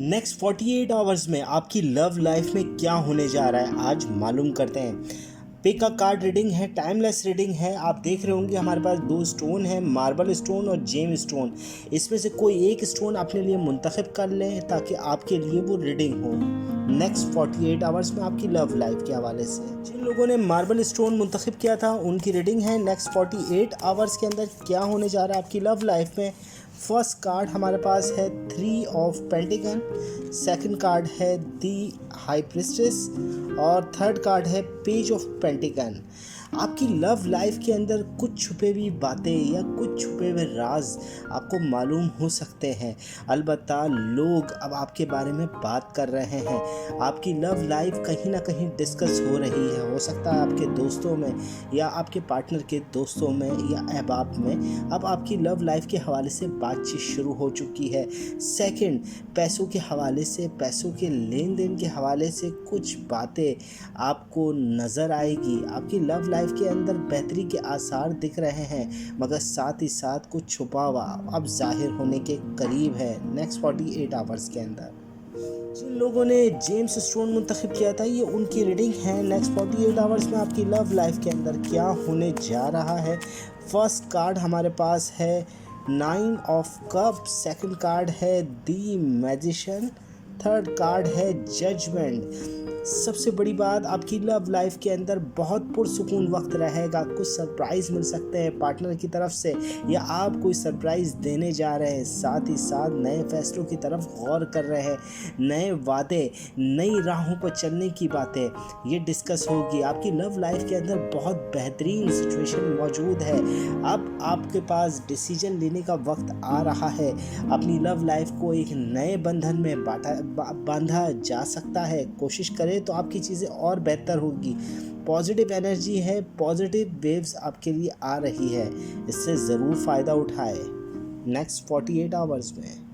Next 48 hours में आपकी love life में क्या होने जा रहा है आज मालूम करते हैं। पिक का कार्ड रीडिंग है, टाइमलेस रीडिंग है। आप देख रहे होंगे हमारे पास दो स्टोन है, मार्बल स्टोन और जेम स्टोन। इसमें से कोई एक स्टोन अपने लिए मुंतखब कर लें ताकि आपके लिए वो रीडिंग हो नेक्स्ट 48 आवर्स में आपकी लव लाइफ के हवाले से। जिन लोगों ने मार्बल स्टोन मुंतखब किया था उनकी रीडिंग है नेक्स्ट 48 आवर्स के अंदर क्या होने जा रहा है आपकी लव लाइफ में। फर्स्ट कार्ड हमारे पास है 3 ऑफ पेंटिकल, सेकंड कार्ड है दी हाई प्रिस्टेस और थर्ड कार्ड है पेज ऑफ पेंटिकल। आपकी लव लाइफ के अंदर कुछ छुपे हुई बातें या कुछ छुपे हुए राज आपको मालूम हो सकते हैं। अलबत्ता लोग अब आपके बारे में बात कर रहे हैं। आपकी लव लाइफ कहीं ना कहीं डिस्कस हो रही है। हो सकता है आपके दोस्तों में या आपके पार्टनर के दोस्तों में या अहबाब में अब आपकी लव लाइफ के हवाले से बातचीत शुरू हो चुकी है। सेकंड, पैसों के हवाले से, पैसों के लेन देन के हवाले से कुछ बातें आपको नज़र आएगी। आपकी लव लाइफ के अंदर बेहतरी के आसार दिख रहे हैं, मगर साथ ही साथ कुछ छुपा हुआ अब जाहिर होने के करीब है नेक्स्ट 48 आवर्स के अंदर। जिन लोगों ने जेम्स स्टोन मुंतखब किया था ये उनकी रीडिंग है नेक्स्ट 48 आवर्स में आपकी लव लाइफ के अंदर क्या होने जा रहा है। फर्स्ट कार्ड हमारे पास है 9 ऑफ कप, सेकंड कार्ड है दी मैजिशियन, थर्ड कार्ड है जजमेंट। सबसे बड़ी बात, आपकी लव लाइफ के अंदर बहुत पुरसुकून वक्त रहेगा। कुछ सरप्राइज़ मिल सकते हैं पार्टनर की तरफ से या आप कोई सरप्राइज़ देने जा रहे हैं। साथ ही साथ नए फैसलों की तरफ गौर कर रहे हैं। नए वादे, नई राहों पर चलने की बातें ये डिस्कस होगी। आपकी लव लाइफ के अंदर बहुत बेहतरीन सिचुएशन मौजूद है। अब आपके पास डिसीजन लेने का वक्त आ रहा है। अपनी लव लाइफ को एक नए बंधन में बांधा जा सकता है। कोशिश करें तो आपकी चीज़ें और बेहतर होगी। पॉजिटिव एनर्जी है, पॉजिटिव वेव्स आपके लिए आ रही है। इससे ज़रूर फ़ायदा उठाए नेक्स्ट 48 आवर्स में।